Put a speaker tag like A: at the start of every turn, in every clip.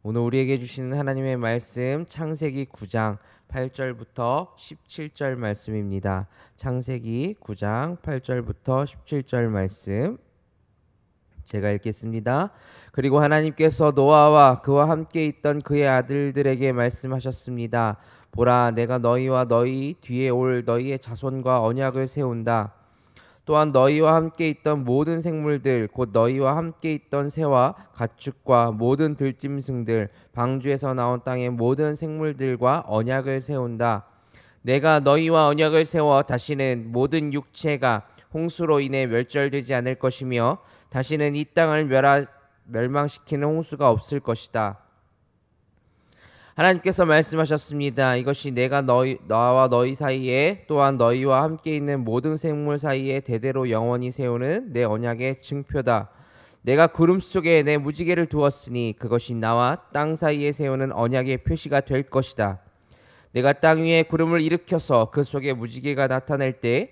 A: 오늘 우리에게 주시는 하나님의 말씀 창세기 9장 8절부터 17절 말씀입니다. 창세기 9장 8절부터 17절 말씀 제가 읽겠습니다. 그리고 하나님께서 노아와 그와 함께 있던 그의 아들들에게 말씀하셨습니다. 보라, 내가 너희와 너희 뒤에 올 너희의 자손과 언약을 세운다. 또한 너희와 함께 있던 모든 생물들 곧 너희와 함께 있던 새와 가축과 모든 들짐승들 방주에서 나온 땅의 모든 생물들과 언약을 세운다. 내가 너희와 언약을 세워 다시는 모든 육체가 홍수로 인해 멸절되지 않을 것이며 다시는 이 땅을 멸망시키는 홍수가 없을 것이다. 하나님께서 말씀하셨습니다. 이것이 내가 나와 너희 사이에 또한 너희와 함께 있는 모든 생물 사이에 대대로 영원히 세우는 내 언약의 증표다. 내가 구름 속에 내 무지개를 두었으니 그것이 나와 땅 사이에 세우는 언약의 표시가 될 것이다. 내가 땅 위에 구름을 일으켜서 그 속에 무지개가 나타날 때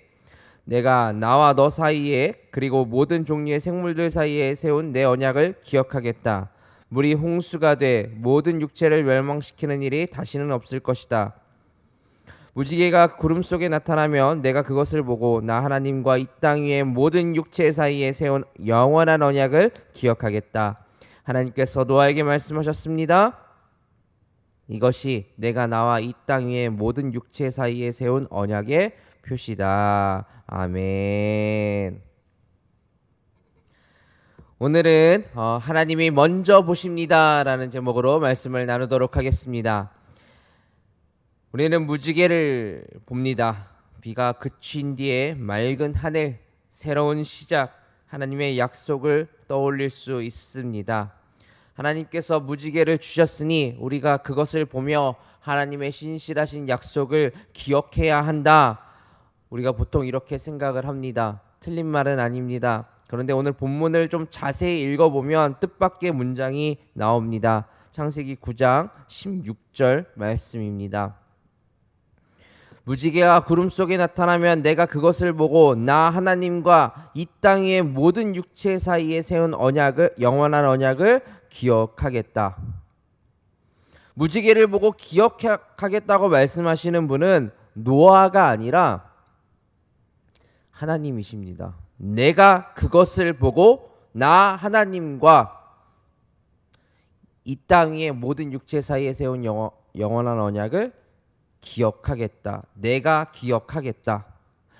A: 내가 나와 너 사이에 그리고 모든 종류의 생물들 사이에 세운 내 언약을 기억하겠다. 물이 홍수가 돼 모든 육체를 멸망시키는 일이 다시는 없을 것이다. 무지개가 구름 속에 나타나면 내가 그것을 보고 나 하나님과 이 땅 위의 모든 육체 사이에 세운 영원한 언약을 기억하겠다. 하나님께서 노아에게 말씀하셨습니다. 이것이 내가 나와 이 땅 위의 모든 육체 사이에 세운 언약의 표시다. 아멘. 오늘은 하나님이 먼저 보십니다 라는 제목으로 말씀을 나누도록 하겠습니다. 우리는 무지개를 봅니다. 비가 그친 뒤에 맑은 하늘, 새로운 시작, 하나님의 약속을 떠올릴 수 있습니다. 하나님께서 무지개를 주셨으니 우리가 그것을 보며 하나님의 신실하신 약속을 기억해야 한다. 우리가 보통 이렇게 생각을 합니다. 틀린 말은 아닙니다. 그런데 오늘 본문을 좀 자세히 읽어보면 뜻밖의 문장이 나옵니다. 창세기 9장 16절 말씀입니다. 무지개가 구름 속에 나타나면 내가 그것을 보고 나 하나님과 이 땅의 모든 육체 사이에 세운 언약을, 영원한 언약을 기억하겠다. 무지개를 보고 기억하겠다고 말씀하시는 분은 노아가 아니라 하나님이십니다. 내가 그것을 보고 나 하나님과 이 땅 위의 모든 육체 사이에 세운 영원한 언약을 기억하겠다. 내가 기억하겠다.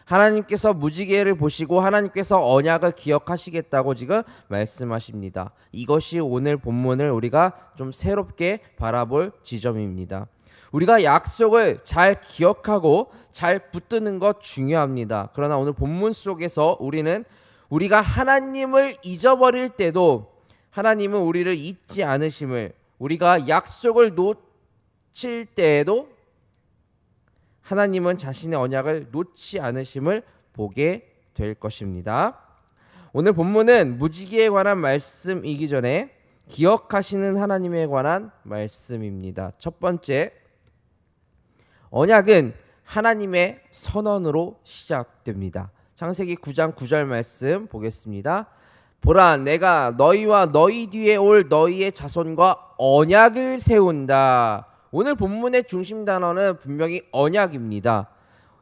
A: 하나님께서 무지개를 보시고 하나님께서 언약을 기억하시겠다고 지금 말씀하십니다. 이것이 오늘 본문을 우리가 좀 새롭게 바라볼 지점입니다. 우리가 약속을 잘 기억하고 잘 붙드는 것 중요합니다. 그러나 오늘 본문 속에서 우리가 하나님을 잊어버릴 때도 하나님은 우리를 잊지 않으심을, 우리가 약속을 놓칠 때에도 하나님은 자신의 언약을 놓지 않으심을 보게 될 것입니다. 오늘 본문은 무지개에 관한 말씀이기 전에 기억하시는 하나님에 관한 말씀입니다. 첫 번째, 언약은 하나님의 선언으로 시작됩니다. 창세기 9장 9절 말씀 보겠습니다. 보라, 내가 너희와 너희 뒤에 올 너희의 자손과 언약을 세운다. 오늘 본문의 중심 단어는 분명히 언약입니다.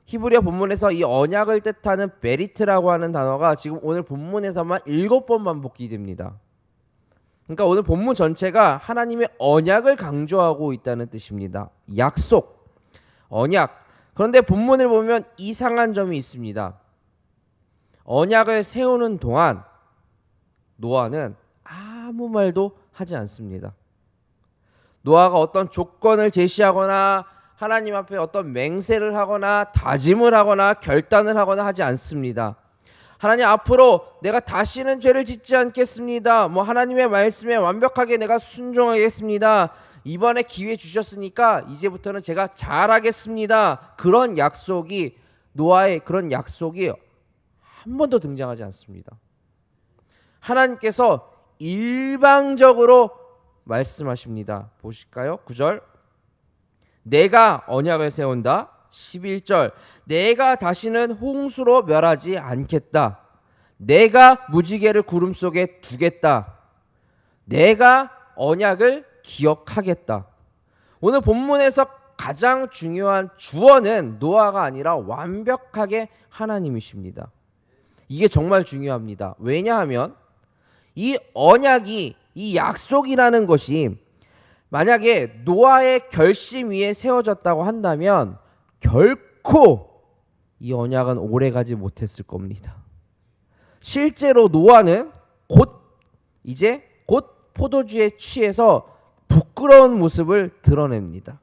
A: 히브리어 본문에서 이 언약을 뜻하는 베리트라고 하는 단어가 지금 오늘 본문에서만 7번 반복이 됩니다. 그러니까 오늘 본문 전체가 하나님의 언약을 강조하고 있다는 뜻입니다. 약속, 언약. 그런데 본문을 보면 이상한 점이 있습니다. 언약을 세우는 동안 노아는 아무 말도 하지 않습니다. 노아가 어떤 조건을 제시하거나 하나님 앞에 어떤 맹세를 하거나 다짐을 하거나 결단을 하거나 하지 않습니다. 하나님, 앞으로 내가 다시는 죄를 짓지 않겠습니다. 하나님의 말씀에 완벽하게 내가 순종하겠습니다. 이번에 기회 주셨으니까 이제부터는 제가 잘하겠습니다. 그런 약속이, 노아의 그런 약속이 한 번도 등장하지 않습니다. 하나님께서 일방적으로 말씀하십니다. 보실까요? 9절, 내가 언약을 세운다. 11절, 내가 다시는 홍수로 멸하지 않겠다. 내가 무지개를 구름 속에 두겠다. 내가 언약을 기억하겠다. 오늘 본문에서 가장 중요한 주어는 노아가 아니라 완벽하게 하나님이십니다. 이게 정말 중요합니다. 왜냐하면 이 언약이, 이 약속이라는 것이 만약에 노아의 결심 위에 세워졌다고 한다면 결코 이 언약은 오래가지 못했을 겁니다. 실제로 노아는 곧 포도주에 취해서 부끄러운 모습을 드러냅니다.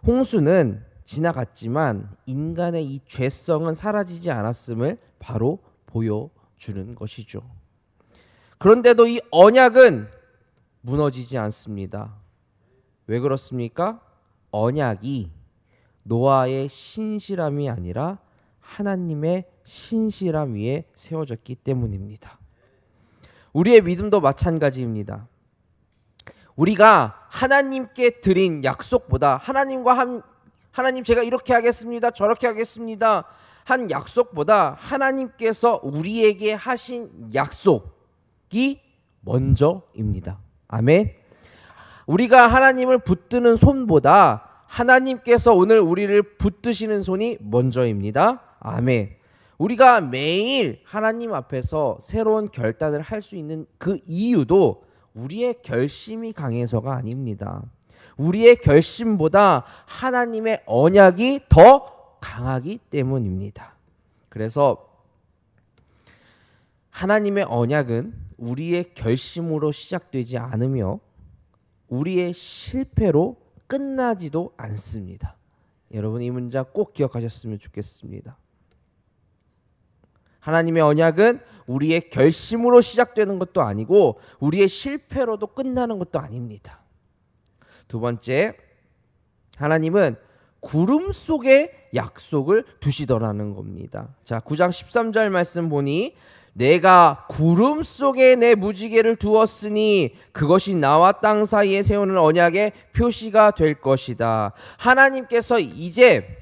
A: 홍수는 지나갔지만 인간의 이 죄성은 사라지지 않았음을 바로 보여주는 것이죠. 그런데도 이 언약은 무너지지 않습니다. 왜 그렇습니까? 언약이 노아의 신실함이 아니라 하나님의 신실함 위에 세워졌기 때문입니다. 우리의 믿음도 마찬가지입니다. 우리가 하나님께 드린 약속보다 하나님 제가 이렇게 하겠습니다. 저렇게 하겠습니다. 한 약속보다 하나님께서 우리에게 하신 약속이 먼저입니다. 아멘. 우리가 하나님을 붙드는 손보다 하나님께서 오늘 우리를 붙드시는 손이 먼저입니다. 아멘. 우리가 매일 하나님 앞에서 새로운 결단을 할 수 있는 그 이유도 우리의 결심이 강해서가 아닙니다. 우리의 결심보다 하나님의 언약이 더 강하기 때문입니다. 그래서 하나님의 언약은 우리의 결심으로 시작되지 않으며 우리의 실패로 끝나지도 않습니다. 여러분 이 문장 꼭 기억하셨으면 좋겠습니다. 하나님의 언약은 우리의 결심으로 시작되는 것도 아니고 우리의 실패로도 끝나는 것도 아닙니다. 두 번째, 하나님은 구름 속에 약속을 두시더라는 겁니다. 자, 9장 13절 말씀 보니 내가 구름 속에 내 무지개를 두었으니 그것이 나와 땅 사이에 세우는 언약의 표시가 될 것이다. 하나님께서 이제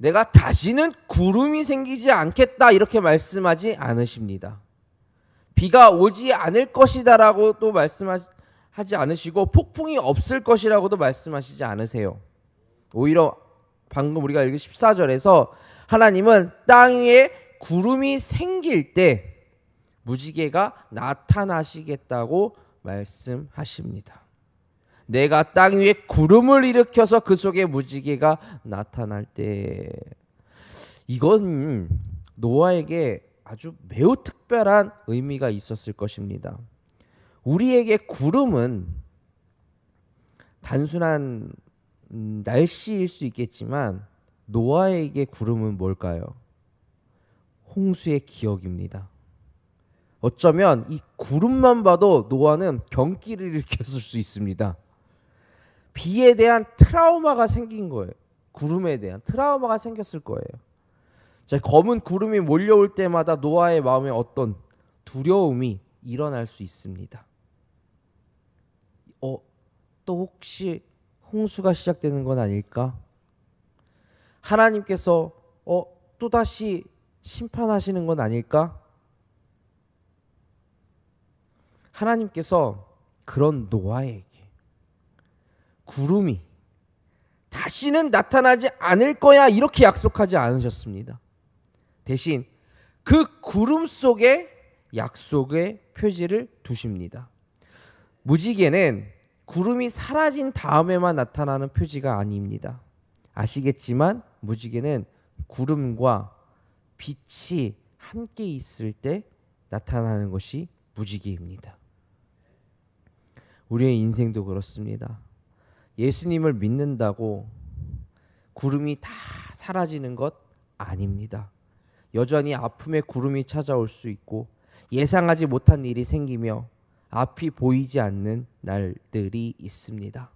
A: 내가 다시는 구름이 생기지 않겠다 이렇게 말씀하지 않으십니다. 비가 오지 않을 것이다라고도 말씀하지 않으시고 폭풍이 없을 것이라고도 말씀하시지 않으세요. 오히려 방금 우리가 읽은 14절에서 하나님은 땅 위에 구름이 생길 때 무지개가 나타나시겠다고 말씀하십니다. 내가 땅 위에 구름을 일으켜서 그 속에 무지개가 나타날 때, 이건 노아에게 아주 매우 특별한 의미가 있었을 것입니다. 우리에게 구름은 단순한 날씨일 수 있겠지만 노아에게 구름은 뭘까요? 홍수의 기억입니다. 어쩌면 이 구름만 봐도 노아는 경기를 일으켰을 수 있습니다. 비에 대한 트라우마가 생긴 거예요. 구름에 대한 트라우마가 생겼을 거예요. 자, 검은 구름이 몰려올 때마다 노아의 마음에 어떤 두려움이 일어날 수 있습니다. 또 혹시 홍수가 시작되는 건 아닐까? 하나님께서 또다시 심판하시는 건 아닐까? 하나님께서 그런 노아에게 구름이 다시는 나타나지 않을 거야 이렇게 약속하지 않으셨습니다. 대신 그 구름 속에 약속의 표지를 두십니다. 무지개는 구름이 사라진 다음에만 나타나는 표지가 아닙니다. 아시겠지만 무지개는 구름과 빛이 함께 있을 때 나타나는 것이 무지개입니다. 우리의 인생도 그렇습니다. 예수님을 믿는다고 구름이 다 사라지는 것 아닙니다. 여전히 아픔의 구름이 찾아올 수 있고 예상하지 못한 일이 생기며 앞이 보이지 않는 날들이 있습니다.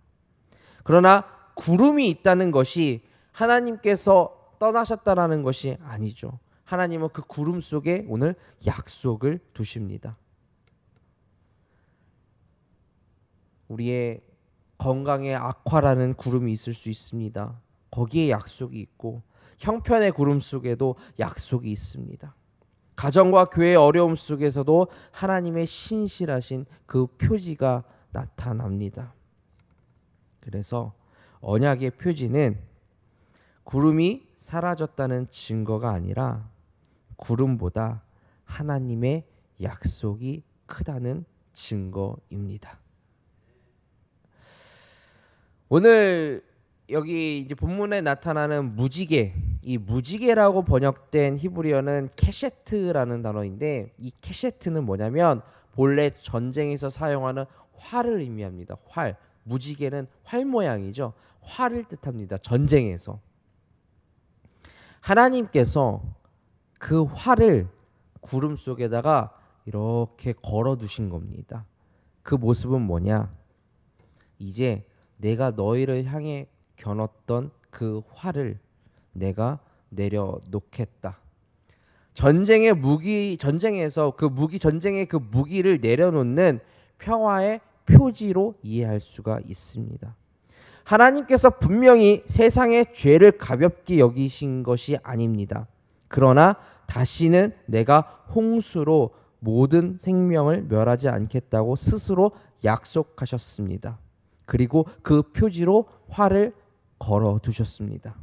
A: 그러나 구름이 있다는 것이 하나님께서 떠나셨다라는 것이 아니죠. 하나님은 그 구름 속에 오늘 약속을 두십니다. 우리의 건강에 악화라는 구름이 있을 수 있습니다. 거기에 약속이 있고 형편의 구름 속에도 약속이 있습니다. 가정과 교회의 어려움 속에서도 하나님의 신실하신 그 표지가 나타납니다. 그래서 언약의 표지는 구름이 사라졌다는 증거가 아니라 구름보다 하나님의 약속이 크다는 증거입니다. 오늘 여기 이제 본문에 나타나는 무지개, 이 무지개라고 번역된 히브리어는 케셰트라는 단어인데, 이 케셰트는 뭐냐면 본래 전쟁에서 사용하는 활을 의미합니다. 활, 무지개는 활 모양이죠. 활을 뜻합니다. 전쟁에서. 하나님께서 그 활을 구름 속에다가 이렇게 걸어 두신 겁니다. 그 모습은 뭐냐? 이제 내가 너희를 향해 겨눴던 그 활을 내가 내려놓겠다. 전쟁의 무기, 전쟁에서 그 무기, 전쟁의 그 무기를 내려놓는 평화의 표지로 이해할 수가 있습니다. 하나님께서 분명히 세상의 죄를 가볍게 여기신 것이 아닙니다. 그러나 다시는 내가 홍수로 모든 생명을 멸하지 않겠다고 스스로 약속하셨습니다. 그리고 그 표지로 활을 걸어 두셨습니다.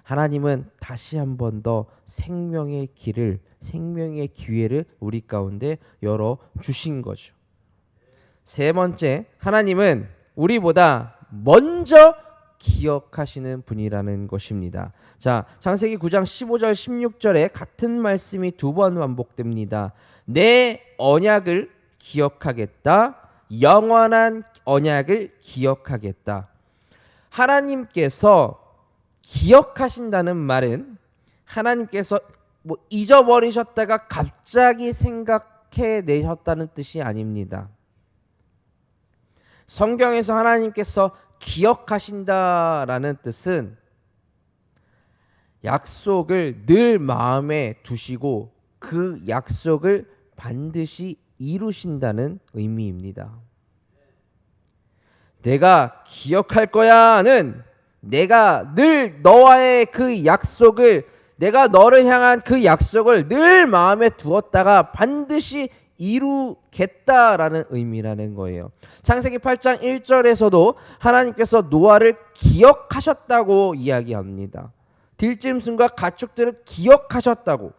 A: 하나님은 다시 한 번 더 생명의 길을, 생명의 기회를 우리 가운데 열어 주신 거죠. 세 번째, 하나님은 우리보다 먼저 기억하시는 분이라는 것입니다. 자, 창세기 9장 15절 16절에 같은 말씀이 두 번 반복됩니다. 내 언약을 기억하겠다. 영원한 언약을 기억하겠다. 하나님께서 기억하신다는 말은 하나님께서 잊어버리셨다가 갑자기 생각해 내셨다는 뜻이 아닙니다. 성경에서 하나님께서 기억하신다라는 뜻은 약속을 늘 마음에 두시고 그 약속을 반드시 이루신다는 의미입니다. 내가 기억할 거야는 내가 늘 너와의 그 약속을, 내가 너를 향한 그 약속을 늘 마음에 두었다가 반드시 이루겠다라는 의미라는 거예요. 창세기 8장 1절에서도 하나님께서 노아를 기억하셨다고 이야기합니다. 들짐승과 가축들을 기억하셨다고.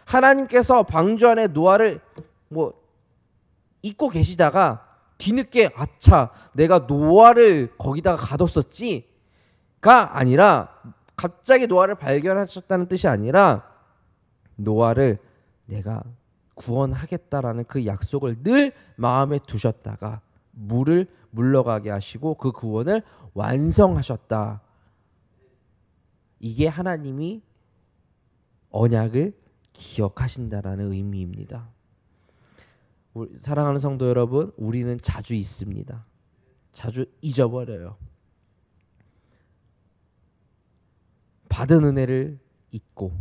A: 하나님께서 방주 안에 노아를 잊고 계시다가 뒤늦게 아차 내가 노아를 거기다가 가뒀었지 가 아니라, 갑자기 노아를 발견하셨다는 뜻이 아니라 노아를 내가 구원하겠다라는 그 약속을 늘 마음에 두셨다가 물을 물러가게 하시고 그 구원을 완성하셨다. 이게 하나님이 언약을 기억하신다라는 의미입니다. 사랑하는 성도 여러분, 우리는 자주 잊습니다. 자주 잊어버려요. 받은 은혜를 잊고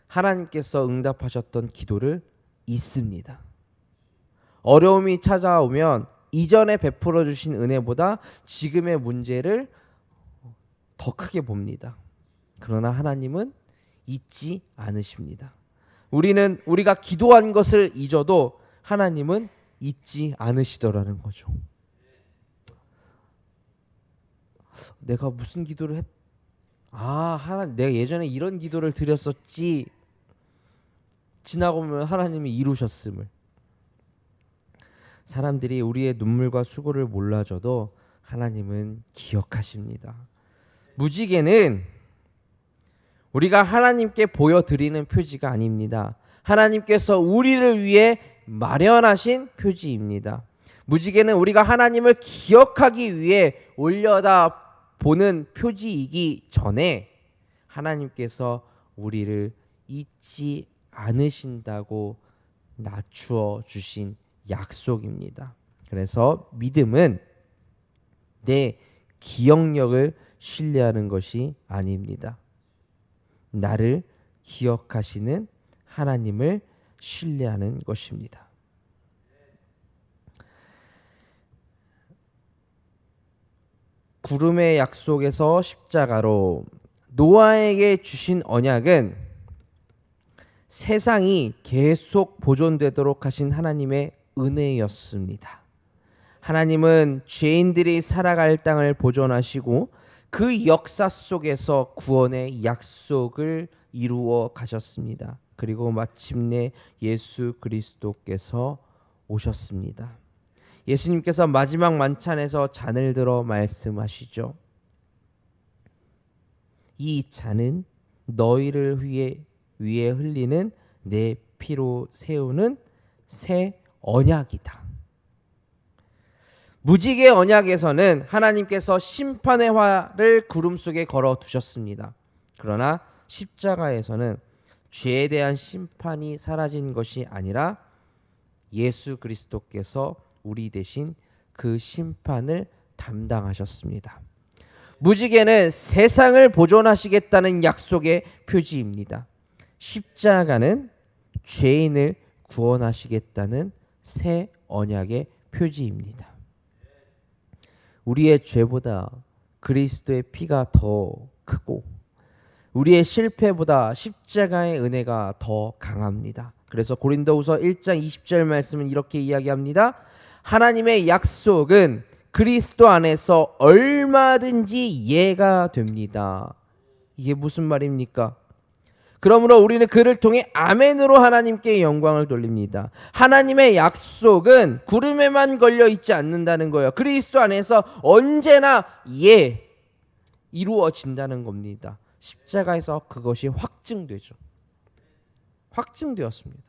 A: 하나님께서 응답하셨던 기도를 잊습니다. 어려움이 찾아오면 이전에 베풀어 주신 은혜보다 지금의 문제를 더 크게 봅니다. 그러나 하나님은 잊지 않으십니다. 우리가 기도한 것을 잊어도 하나님은 잊지 않으시더라는 거죠. 내가 무슨 기도를 하나님, 내가 예전에 이런 기도를 드렸었지. 지나고 보면 하나님이 이루셨음을. 사람들이 우리의 눈물과 수고를 몰라줘도 하나님은 기억하십니다. 무지개는 우리가 하나님께 보여드리는 표지가 아닙니다. 하나님께서 우리를 위해 마련하신 표지입니다. 무지개는 우리가 하나님을 기억하기 위해 올려다 보는 표지이기 전에 하나님께서 우리를 잊지 않으신다고 낮추어 주신 약속입니다. 그래서 믿음은 내 기억력을 신뢰하는 것이 아닙니다. 나를 기억하시는 하나님을 신뢰하는 것입니다. 구름의 약속에서 십자가로 노아에게 주신 언약은 세상이 계속 보존되도록 하신 하나님의 은혜였습니다. 하나님은 죄인들이 살아갈 땅을 보존하시고 그 역사 속에서 구원의 약속을 이루어 가셨습니다. 그리고 마침내 예수 그리스도께서 오셨습니다. 예수님께서 마지막 만찬에서 잔을 들어 말씀하시죠. 이 잔은 너희를 위해 흘리는 내 피로 세우는 새 언약이다. 무지개 언약에서는 하나님께서 심판의 화를 구름 속에 걸어 두셨습니다. 그러나 십자가에서는 죄에 대한 심판이 사라진 것이 아니라 예수 그리스도께서 우리 대신 그 심판을 담당하셨습니다. 무지개는 세상을 보존하시겠다는 약속의 표지입니다. 십자가는 죄인을 구원하시겠다는 새 언약의 표지입니다. 우리의 죄보다 그리스도의 피가 더 크고 우리의 실패보다 십자가의 은혜가 더 강합니다. 그래서 고린도후서 1장 20절 말씀은 이렇게 이야기합니다. 하나님의 약속은 그리스도 안에서 얼마든지 이해가 됩니다. 이게 무슨 말입니까? 그러므로 우리는 그를 통해 아멘으로 하나님께 영광을 돌립니다. 하나님의 약속은 구름에만 걸려 있지 않는다는 거예요. 그리스도 안에서 언제나 이루어진다는 겁니다. 십자가에서 그것이 확증되죠. 확증되었습니다.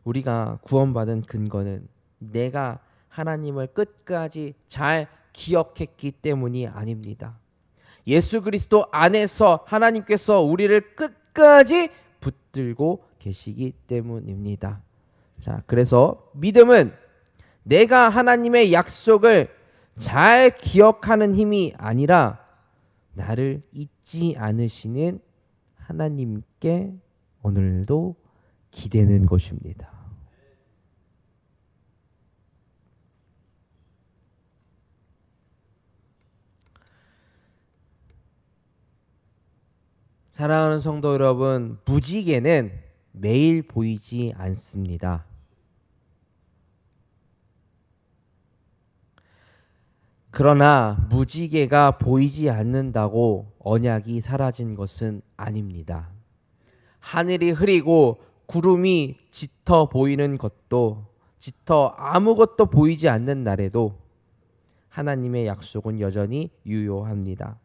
A: 우리가 구원받은 근거는 내가 하나님을 끝까지 잘 기억했기 때문이 아닙니다. 예수 그리스도 안에서 하나님께서 우리를 끝까지 붙들고 계시기 때문입니다. 자, 그래서 믿음은 내가 하나님의 약속을 잘 기억하는 힘이 아니라 나를 잊지 않으시는 하나님께 오늘도 기대는 것입니다. 사랑하는 성도 여러분, 무지개는 매일 보이지 않습니다. 그러나 무지개가 보이지 않는다고 언약이 사라진 것은 아닙니다. 하늘이 흐리고 구름이 짙어 보이는 것도, 짙어 아무것도 보이지 않는 날에도 하나님의 약속은 여전히 유효합니다.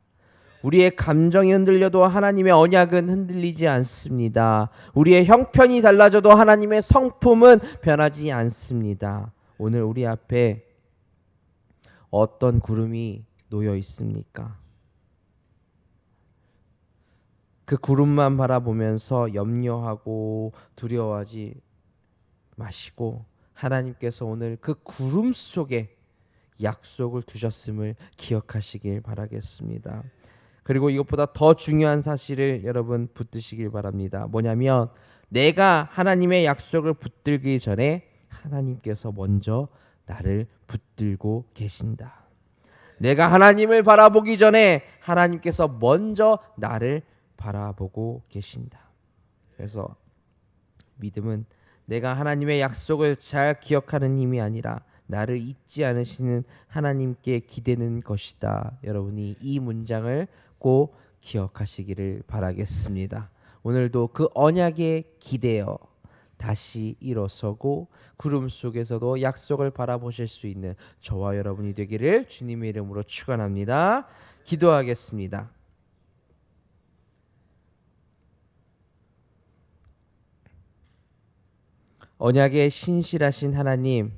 A: 우리의 감정이 흔들려도 하나님의 언약은 흔들리지 않습니다. 우리의 형편이 달라져도 하나님의 성품은 변하지 않습니다. 오늘 우리 앞에 어떤 구름이 놓여 있습니까? 그 구름만 바라보면서 염려하고 두려워하지 마시고 하나님께서 오늘 그 구름 속에 약속을 두셨음을 기억하시길 바라겠습니다. 그리고 이것보다 더 중요한 사실을 여러분 붙드시길 바랍니다. 뭐냐면 내가 하나님의 약속을 붙들기 전에 하나님께서 먼저 나를 붙들고 계신다. 내가 하나님을 바라보기 전에 하나님께서 먼저 나를 바라보고 계신다. 그래서 믿음은 내가 하나님의 약속을 잘 기억하는 힘이 아니라 나를 잊지 않으시는 하나님께 기대는 것이다. 여러분이 이 문장을 꼭 기억하시기를 바라겠습니다. 오늘도 그 언약에 기대어 다시 일어서고 구름 속에서도 약속을 바라보실 수 있는 저와 여러분이 되기를 주님의 이름으로 축원합니다. 기도하겠습니다. 언약에 신실하신 하나님,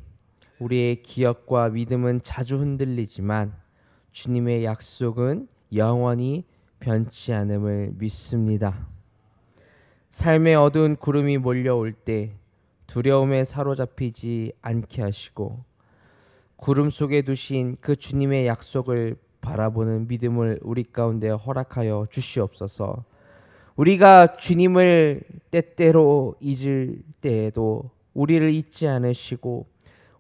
A: 우리의 기억과 믿음은 자주 흔들리지만 주님의 약속은 영원히 변치 않음을 믿습니다. 삶의 어두운 구름이 몰려올 때 두려움에 사로잡히지 않게 하시고 구름 속에 두신 그 주님의 약속을 바라보는 믿음을 우리 가운데 허락하여 주시옵소서. 우리가 주님을 때때로 잊을 때에도 우리를 잊지 않으시고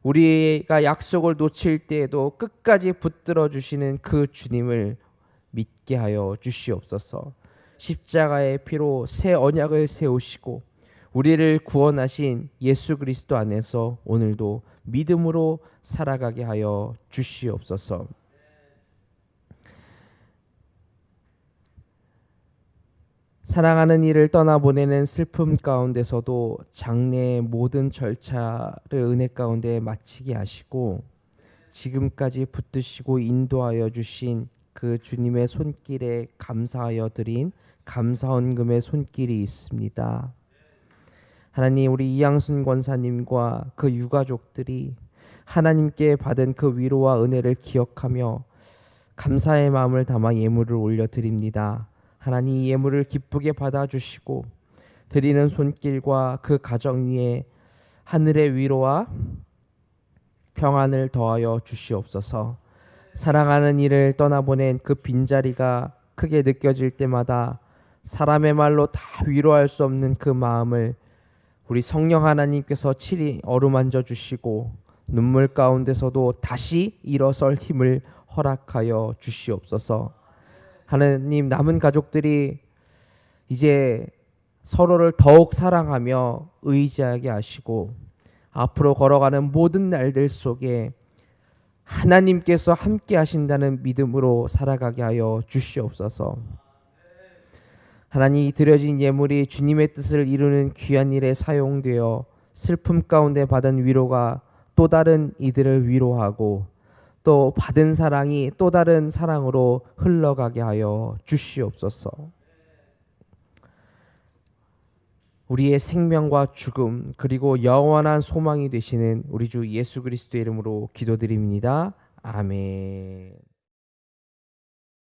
A: 우리가 약속을 놓칠 때에도 끝까지 붙들어 주시는 그 주님을 믿게 하여 주시옵소서. 십자가의 피로 새 언약을 세우시고 우리를 구원하신 예수 그리스도 안에서 오늘도 믿음으로 살아가게 하여 주시옵소서. 사랑하는 이를 떠나보내는 슬픔 가운데서도 장래의 모든 절차를 은혜 가운데 마치게 하시고 지금까지 붙드시고 인도하여 주신 그 주님의 손길에 감사하여 드린 감사헌금의 손길이 있습니다. 하나님, 우리 이양순 권사님과 그 유가족들이 하나님께 받은 그 위로와 은혜를 기억하며 감사의 마음을 담아 예물을 올려드립니다. 하나님, 이 예물을 기쁘게 받아주시고 드리는 손길과 그 가정 위에 하늘의 위로와 평안을 더하여 주시옵소서. 사랑하는 이를 떠나보낸 그 빈자리가 크게 느껴질 때마다 사람의 말로 다 위로할 수 없는 그 마음을 우리 성령 하나님께서 친히 어루만져 주시고 눈물 가운데서도 다시 일어설 힘을 허락하여 주시옵소서. 하나님, 남은 가족들이 이제 서로를 더욱 사랑하며 의지하게 하시고 앞으로 걸어가는 모든 날들 속에 하나님께서 함께 하신다는 믿음으로 살아가게 하여 주시옵소서. 하나님, 드려진 예물이 주님의 뜻을 이루는 귀한 일에 사용되어 슬픔 가운데 받은 위로가 또 다른 이들을 위로하고 또 받은 사랑이 또 다른 사랑으로 흘러가게 하여 주시옵소서. 우리의 생명과 죽음 그리고 영원한 소망이 되시는 우리 주 예수 그리스도의 이름으로 기도드립니다. 아멘.